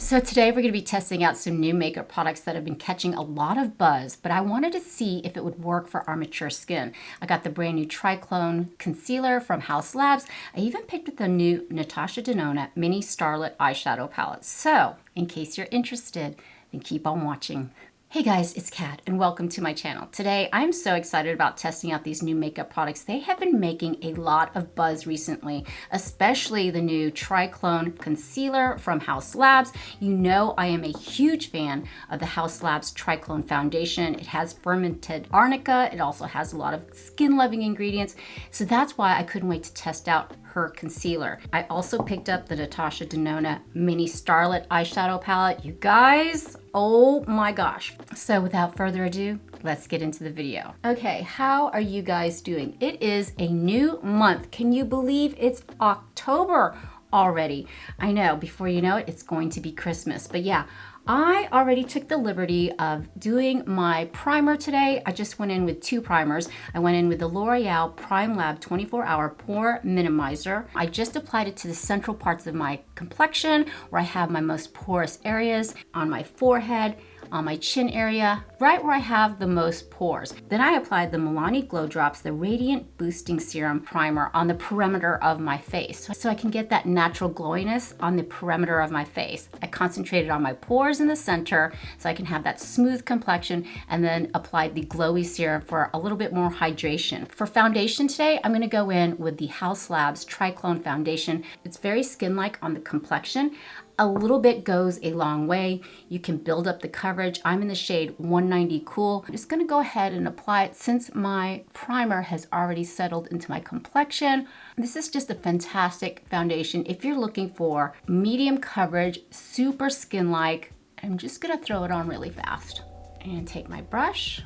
So today we're going to be testing out some new makeup products that have been catching a lot of buzz, but I wanted to see if it would work for our mature skin. I got the brand new Triclone Concealer from Haus Labs. I even picked up the new Natasha Denona Mini Starlette Eyeshadow Palette. So in case you're interested, then keep on watching. Hey guys, it's Kat and welcome to my channel. Today I'm so excited about testing out these new makeup products. They have been making a lot of buzz recently, especially the new Triclone Concealer from Haus Labs. You know I am a huge fan of the Haus Labs Triclone Foundation. It has fermented arnica. It also has a lot of skin-loving ingredients. So that's why I couldn't wait to test out her concealer. I also picked up the Natasha Denona Mini Starlette Eyeshadow Palette. You guys, oh my gosh. So without further ado, let's get into the video. Okay, how are you guys doing? It is a new month. Can you believe it's October already? I know, before you know it, it's going to be Christmas. But yeah, I already took the liberty of doing my primer today. I just went in with two primers. I went in with the L'Oreal Prime Lab 24-Hour Pore Minimizer. I just applied it to the central parts of my complexion where I have my most porous areas, on my forehead, on my chin area, right where I have the most pores. Then I applied the Milani Glow Drops, the Radiant Boosting Serum Primer on the perimeter of my face. So I can get that natural glowiness on the perimeter of my face. I concentrated on my pores in the center so I can have that smooth complexion, and then applied the glowy serum for a little bit more hydration. For foundation today, I'm gonna go in with the Haus Labs Triclone Foundation. It's very skin-like on the complexion. A little bit goes a long way. You can build up the coverage. I'm in the shade 190 Cool. I'm just gonna go ahead and apply it since my primer has already settled into my complexion. This is just a fantastic foundation if you're looking for medium coverage, super skin-like. I'm just gonna throw it on really fast and take my brush.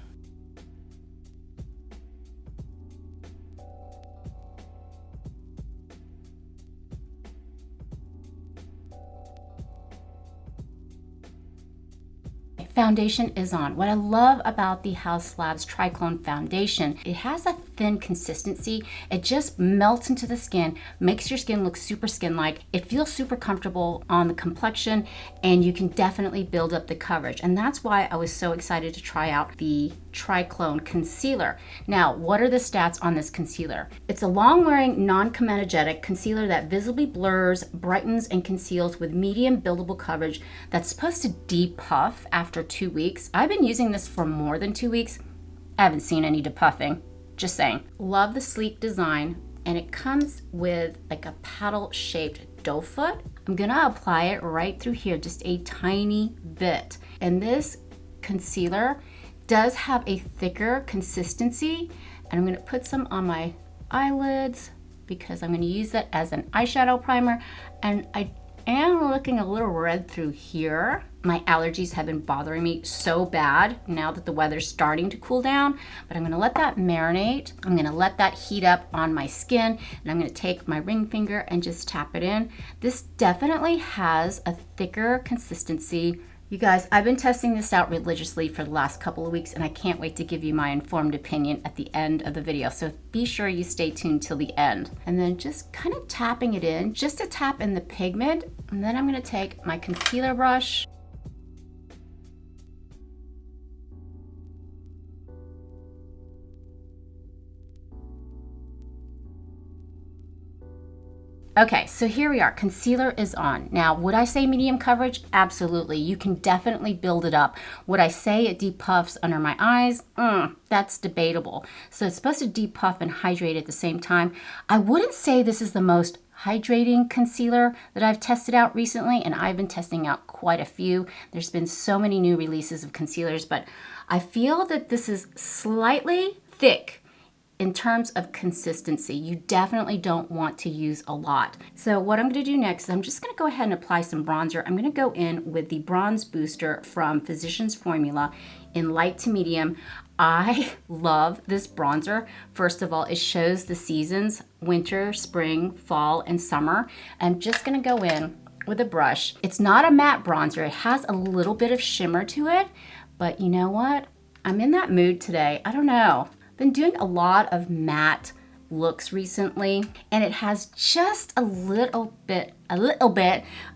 Foundation is on. What I love about the Haus Labs Triclone Foundation, it has a thin consistency. It just melts into the skin, makes your skin look super skin-like. It feels super comfortable on the complexion, and you can definitely build up the coverage. And that's why I was so excited to try out the Triclone Concealer. Now, what are the stats on this concealer? It's a long-wearing, non-comedogenic concealer that visibly blurs, brightens, and conceals with medium buildable coverage that's supposed to depuff after 2 weeks. I've been using this for more than 2 weeks. I haven't seen any depuffing. Just saying. Love the sleek design, and it comes with like a paddle-shaped doe foot. I'm gonna apply it right through here, just a tiny bit. And this concealer does have a thicker consistency, and I'm gonna put some on my eyelids because I'm gonna use that as an eyeshadow primer. And I am looking a little red through here. My allergies have been bothering me so bad now that the weather's starting to cool down, but I'm gonna let that marinate. I'm gonna let that heat up on my skin, and I'm gonna take my ring finger and just tap it in. This definitely has a thicker consistency. You guys, I've been testing this out religiously for the last couple of weeks, and I can't wait to give you my informed opinion at the end of the video. So be sure you stay tuned till the end. And then just kind of tapping it in, just to tap in the pigment. And then I'm gonna take my concealer brush. Okay, so here we are. Concealer is on. Now, would I say medium coverage? Absolutely. You can definitely build it up. Would I say it depuffs under my eyes? That's debatable. So it's supposed to depuff and hydrate at the same time. I wouldn't say this is the most hydrating concealer that I've tested out recently, and I've been testing out quite a few. There's been so many new releases of concealers, but I feel that this is slightly thick in terms of consistency. You definitely don't want to use a lot. So what I'm gonna do next is I'm just gonna go ahead and apply some bronzer. I'm gonna go in with the Bronze Booster from Physicians Formula in light to medium. I love this bronzer. First of all, it shows the seasons, winter, spring, fall, and summer. I'm just gonna go in with a brush. It's not a matte bronzer. It has a little bit of shimmer to it, but you know what? I'm in that mood today. I don't know. Been doing a lot of matte looks recently, and it has just a little bit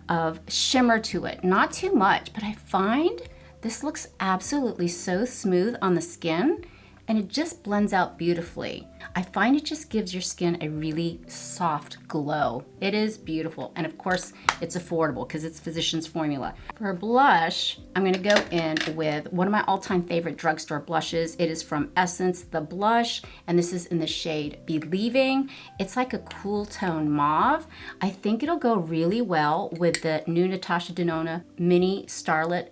of shimmer to it. Not too much, but I find this looks absolutely so smooth on the skin, and it just blends out beautifully. I find it just gives your skin a really soft glow. It is beautiful, and of course it's affordable because it's Physicians Formula. For blush, I'm gonna go in with one of my all-time favorite drugstore blushes. It is from Essence, the blush, and this is in the shade Believing. It's like a cool tone mauve. I think it'll go really well with the new Natasha Denona Mini Starlette.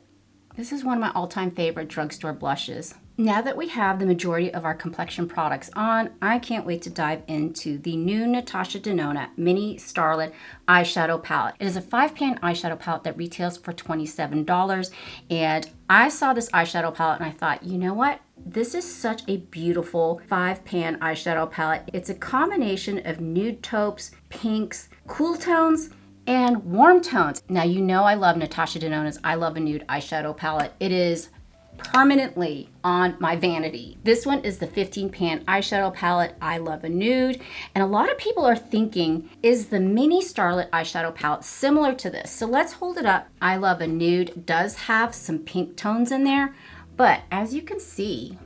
This is one of my all-time favorite drugstore blushes. Now that we have the majority of our complexion products on, I can't wait to dive into the new Natasha Denona Mini Starlette Eyeshadow Palette. It is a 5-pan eyeshadow palette that retails for $27, and I saw this eyeshadow palette and I thought, you know what? This is such a beautiful 5-pan eyeshadow palette. It's a combination of nude taupes, pinks, cool tones, and warm tones. Now, you know I love Natasha Denona's I Love a Nude eyeshadow palette. It is permanently on my vanity. This one is the 15-pan eyeshadow palette, I Love a Nude. And a lot of people are thinking, is the Mini Starlette eyeshadow palette similar to this? So let's hold it up. I Love a Nude does have some pink tones in there, but as you can see,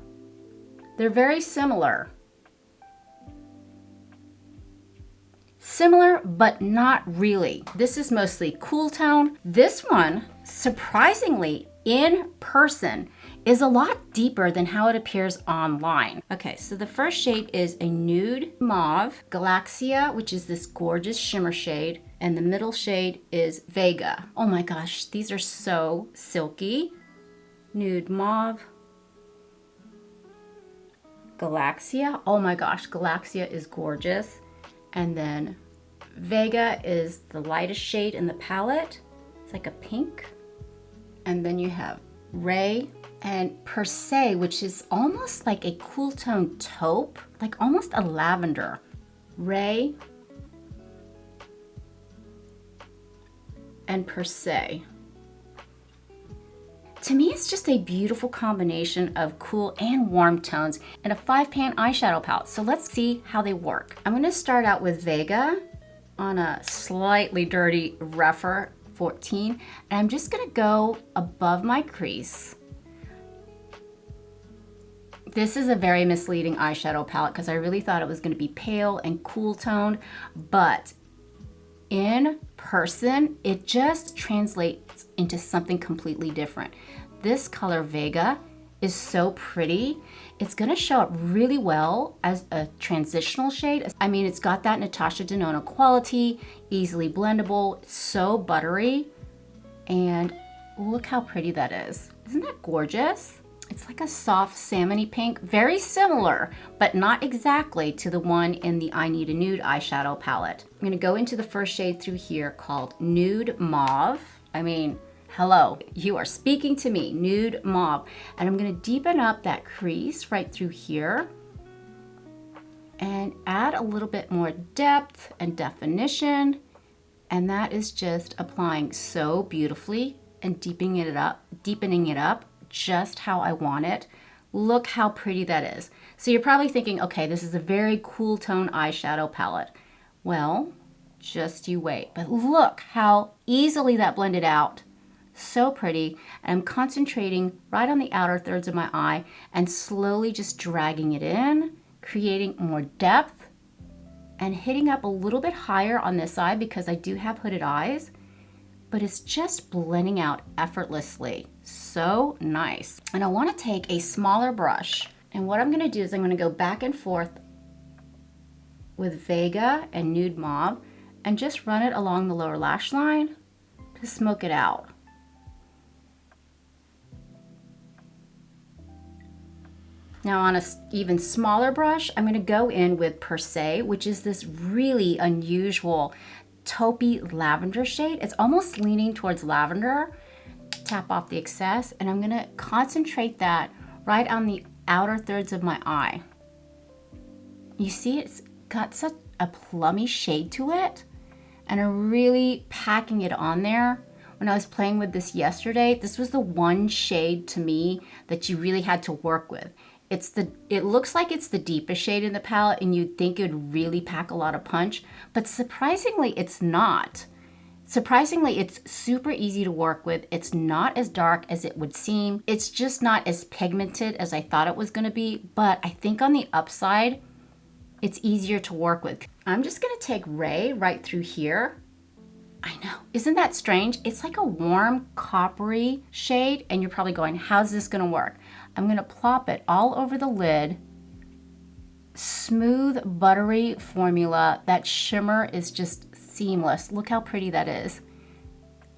they're very similar. Similar, but not really. This is mostly cool tone. This one, surprisingly, in person, is a lot deeper than how it appears online. Okay, so the first shade is a nude mauve, Galaxia, which is this gorgeous shimmer shade, and the middle shade is Vega. Oh my gosh, these are so silky. Nude mauve, Galaxia. Oh my gosh, Galaxia is gorgeous. And then Vega is the lightest shade in the palette. It's like a pink. And then you have Ray and Per Se, which is almost like a cool tone taupe, like almost a lavender. Ray and Per Se. To me, it's just a beautiful combination of cool and warm tones in a 5-pan eyeshadow palette. So let's see how they work. I'm gonna start out with Vega on a slightly dirty rougher 14, and I'm just gonna go above my crease. This is a very misleading eyeshadow palette because I really thought it was gonna be pale and cool toned, but in person, it just translates into something completely different. This color Vega is so pretty. It's gonna show up really well as a transitional shade. I mean, it's got that Natasha Denona quality, easily blendable, it's so buttery, and look how pretty that is. Isn't that gorgeous? It's like a soft salmony pink, very similar, but not exactly to the one in the I Need a Nude eyeshadow palette. I'm gonna go into the first shade through here called Nude Mauve. I mean, hello, you are speaking to me, Nude Mauve. And I'm gonna deepen up that crease right through here and add a little bit more depth and definition. And that is just applying so beautifully and deepening it up just how I want it. Look how pretty that is. So you're probably thinking, okay, this is a very cool tone eyeshadow palette. Well, just you wait. But look how easily that blended out. So pretty. And I'm concentrating right on the outer thirds of my eye and slowly just dragging it in, creating more depth and hitting up a little bit higher on this side because I do have hooded eyes, but it's just blending out effortlessly. So nice. And I want to take a smaller brush, and what I'm going to do is I'm going to go back and forth with Vega and Nude Mauve and just run it along the lower lash line to smoke it out. Now on an even smaller brush, I'm going to go in with Per Se, which is this really unusual taupey lavender shade. It's almost leaning towards lavender. Tap off the excess, and I'm going to concentrate that right on the outer thirds of my eye. You see, it's got such a plummy shade to it, and I'm really packing it on there. When I was playing with this yesterday, this was the one shade to me that you really had to work with. It looks like it's the deepest shade in the palette and you'd think it would really pack a lot of punch, but surprisingly it's not. Surprisingly, it's super easy to work with. It's not as dark as it would seem. It's just not as pigmented as I thought it was gonna be, but I think on the upside, it's easier to work with. I'm just gonna take Ray right through here. I know, isn't that strange? It's like a warm coppery shade and you're probably going, how's this gonna work? I'm gonna plop it all over the lid. Smooth, buttery formula. That shimmer is just seamless. Look how pretty that is.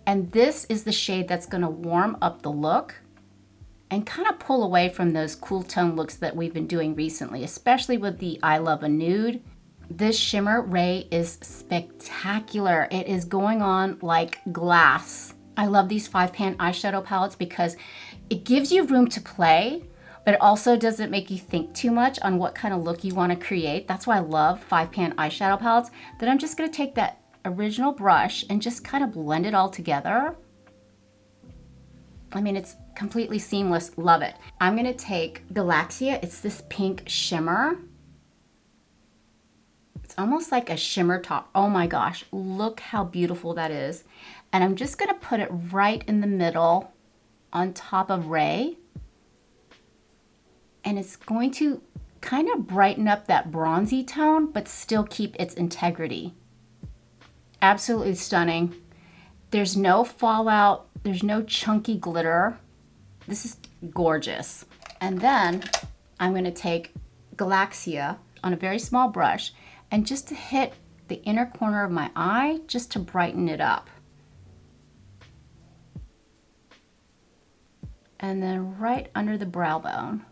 And this is the shade that's gonna warm up the look and kind of pull away from those cool tone looks that we've been doing recently, especially with the I Love a Nude. This shimmer Ray is spectacular. It is going on like glass. I love these 5-pan eyeshadow palettes because it gives you room to play, but it also doesn't make you think too much on what kind of look you want to create. That's why I love 5-pan eyeshadow palettes. Then I'm just going to take that original brush and just kind of blend it all together. I mean, it's completely seamless. Love it. I'm going to take Glossier. It's this pink shimmer. It's almost like a shimmer top. Oh my gosh, look how beautiful that is. And I'm just gonna put it right in the middle on top of Ray. And it's going to kind of brighten up that bronzy tone, but still keep its integrity. Absolutely stunning. There's no fallout, there's no chunky glitter. This is gorgeous. And then I'm gonna take Glossier on a very small brush and just to hit the inner corner of my eye, just to brighten it up. And then right under the brow bone.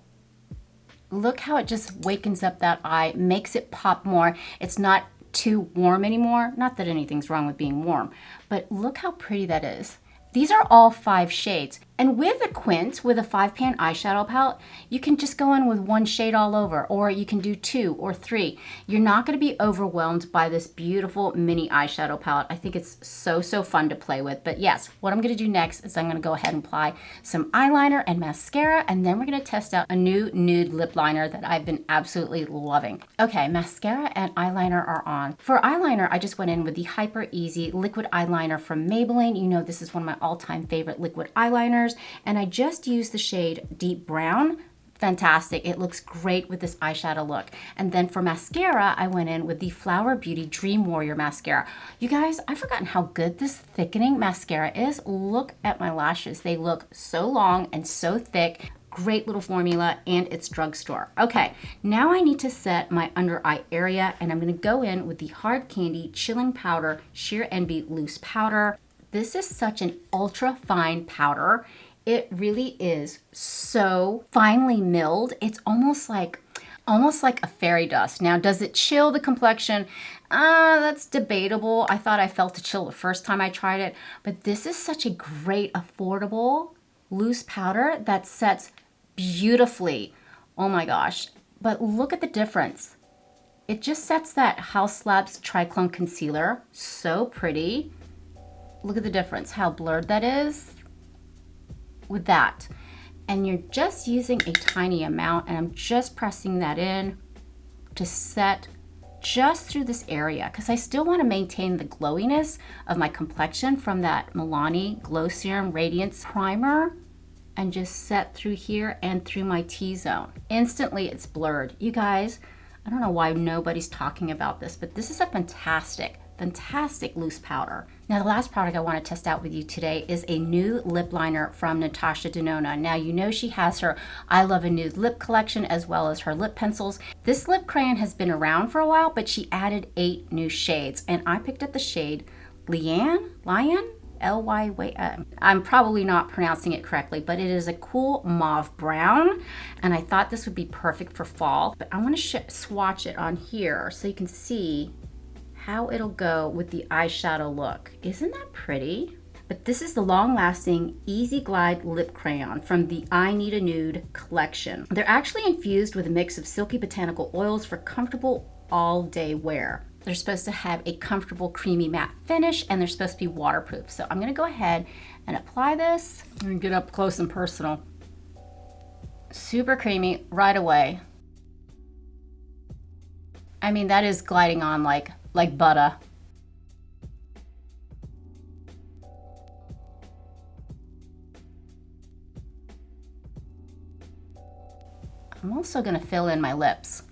Look how it just wakens up that eye, makes it pop more. It's not too warm anymore. Not that anything's wrong with being warm, but look how pretty that is. These are all 5 shades. And with a quint, with a 5-pan eyeshadow palette, you can just go in with 1 shade all over, or you can do 2 or 3. You're not gonna be overwhelmed by this beautiful mini eyeshadow palette. I think it's so, so fun to play with. But yes, what I'm gonna do next is I'm gonna go ahead and apply some eyeliner and mascara, and then we're gonna test out a new nude lip liner that I've been absolutely loving. Okay, mascara and eyeliner are on. For eyeliner, I just went in with the Hyper Easy liquid eyeliner from Maybelline. You know this is one of my all-time favorite liquid eyeliners, and I just used the shade Deep Brown. Fantastic. It looks great with this eyeshadow look. And then for mascara, I went in with the Flower Beauty Dream Warrior mascara. You guys, I've forgotten how good this thickening mascara is. Look at my lashes. They look so long and so thick. Great little formula, and it's drugstore. Okay, now I need to set my under eye area, and I'm gonna go in with the Hard Candy Chilling Powder Sheer Envy Loose Powder. This is such an ultra fine powder. It really is so finely milled. It's almost like a fairy dust. Now, does it chill the complexion? That's debatable. I thought I felt a chill the first time I tried it, but this is such a great, affordable, loose powder that sets beautifully. Oh my gosh. But look at the difference. It just sets that Haus Labs Triclone Concealer. So pretty. Look at the difference, how blurred that is with that. And you're just using a tiny amount, and I'm just pressing that in to set just through this area because I still want to maintain the glowiness of my complexion from that Milani Glow Serum Radiance Primer, and just set through here and through my T-zone. Instantly it's blurred. You guys, I don't know why nobody's talking about this, but this is a fantastic loose powder. Now, the last product I want to test out with you today is a new lip liner from Natasha Denona. Now, you know she has her I Love a Nude lip collection as well as her lip pencils. This lip crayon has been around for a while, but she added 8 new shades, and I picked up the shade Lion, L-Y, I'm probably not pronouncing it correctly, but it is a cool mauve brown, and I thought this would be perfect for fall. But I want to swatch it on here so you can see how it'll go with the eyeshadow look. Isn't that pretty? But this is the long-lasting Easy Glide lip crayon from the I Need a Nude collection. They're actually infused with a mix of silky botanical oils for comfortable all-day wear. They're supposed to have a comfortable creamy matte finish, and they're supposed to be waterproof. So I'm gonna go ahead and apply this. I'm gonna get up close and personal. Super creamy right away. I mean, that is gliding on like butter. I'm also gonna fill in my lips.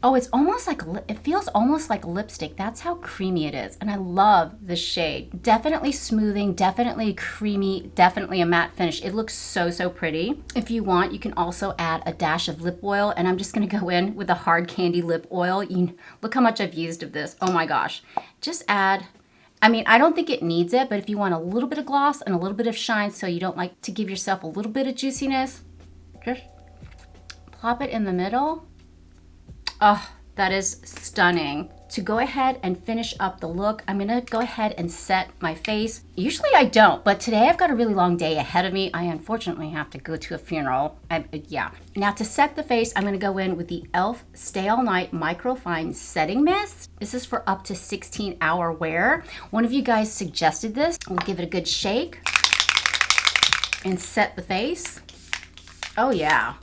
Oh, it's almost like, it feels almost like lipstick. That's how creamy it is. And I love the shade. Definitely smoothing, definitely creamy, definitely a matte finish. It looks so, so pretty. If you want, you can also add a dash of lip oil. And I'm just gonna go in with a hard candy lip oil. Look how much I've used of this. Oh my gosh. Just add, I mean, I don't think it needs it, but if you want a little bit of gloss and a little bit of shine so you don't like to give yourself a little bit of juiciness, just plop it in the middle. Oh, that is stunning. To go ahead and finish up the look, I'm gonna go ahead and set my face. Usually I don't, but today I've got a really long day ahead of me. I unfortunately have to go to a funeral. Yeah. Now to set the face, I'm gonna go in with the e.l.f. Stay All Night Microfine Setting Mist. This is for up to 16-hour wear. One of you guys suggested this. We'll give it a good shake and set the face. Oh yeah.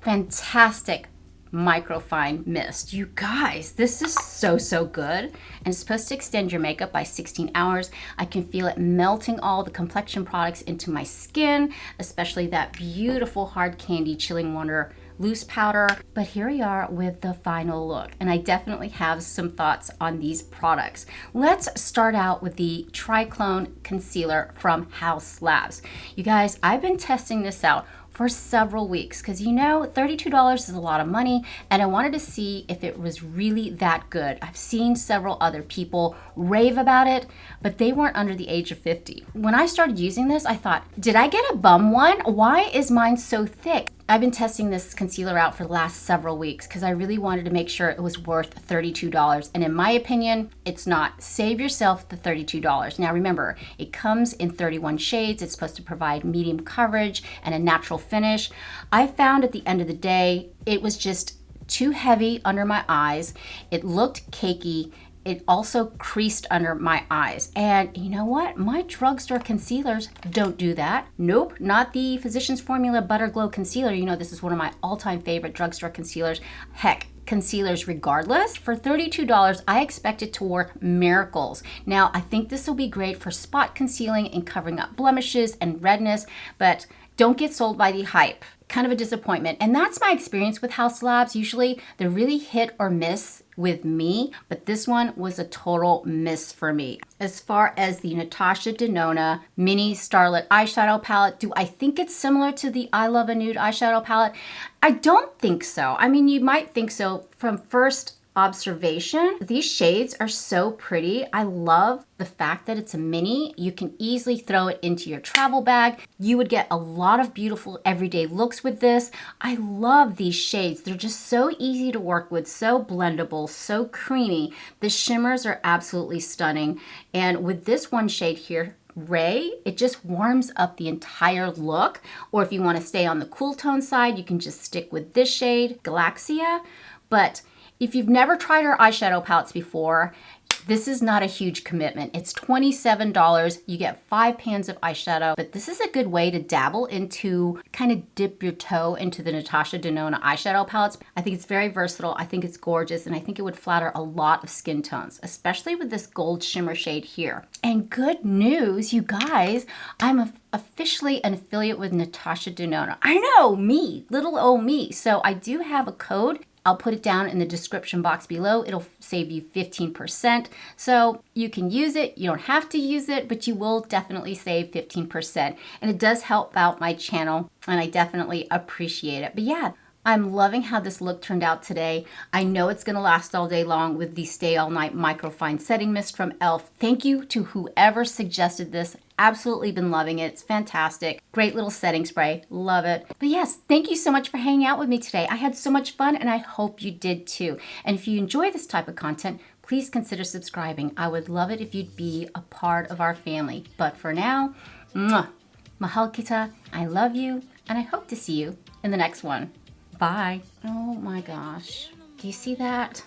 Fantastic microfine mist. You guys, this is so, so good. And it's supposed to extend your makeup by 16 hours. I can feel it melting all the complexion products into my skin, especially that beautiful hard candy Chilling Wonder loose powder. But here we are with the final look. And I definitely have some thoughts on these products. Let's start out with the Triclone Concealer from Haus Labs. You guys, I've been testing this out for several weeks because you know $32 is a lot of money and I wanted to see if it was really that good. I've seen several other people rave about it, but they weren't under the age of 50. When I started using this, I thought, did I get a bum one? Why is mine so thick? I've been testing this concealer out for the last several weeks because I really wanted to make sure it was worth $32. And in my opinion, it's not. Save yourself the $32. Now remember, it comes in 31 shades. It's supposed to provide medium coverage and a natural finish. I found at the end of the day, it was just too heavy under my eyes. It looked cakey. It also creased under my eyes. And you know what? My drugstore concealers don't do that. Nope, not the Physicians Formula Butter Glow Concealer. You know, this is one of my all-time favorite drugstore concealers. Heck, concealers regardless. For $32, I expect it to work miracles. Now, I think this will be great for spot concealing and covering up blemishes and redness, but don't get sold by the hype. Kind of a disappointment. And that's my experience with Haus Labs. Usually they're really hit or miss with me, but this one was a total miss for me. As far as the Natasha Denona Mini Starlette eyeshadow palette, do I think it's similar to the I Love a Nude eyeshadow palette? I don't think so. I mean, you might think so from first observation. These shades are so pretty. I love the fact that it's a mini. You can easily throw it into your travel bag. You would get a lot of beautiful everyday looks with this. I love these shades. They're just so easy to work with, so blendable, so creamy. The shimmers are absolutely stunning. And with this one shade here, Ray, it just warms up the entire look. Or if you want to stay on the cool tone side, you can just stick with this shade, Galaxia. But if you've never tried our eyeshadow palettes before, this is not a huge commitment. It's $27. You get 5 pans of eyeshadow, but this is a good way to dabble into, kind of dip your toe into the Natasha Denona eyeshadow palettes. I think it's very versatile. I think it's gorgeous, and I think it would flatter a lot of skin tones, especially with this gold shimmer shade here. And good news, you guys, I'm officially an affiliate with Natasha Denona. I know, me, little old me. So I do have a code. I'll put it down in the description box below. It'll save you 15%. So you can use it. You don't have to use it, but you will definitely save 15%. And it does help out my channel, and I definitely appreciate it. But yeah, I'm loving how this look turned out today. I know it's gonna last all day long with the Stay All Night Microfine Setting Mist from e.l.f. Thank you to whoever suggested this. Absolutely been loving it. It's fantastic. Great little setting spray. Love it. But yes, thank you so much for hanging out with me today. I had so much fun, and I hope you did too. And if you enjoy this type of content, please consider subscribing. I would love it if you'd be a part of our family. But for now, mwah, mahal kita. I love you, and I hope to see you in the next one. Bye. Oh my gosh. Do you see that?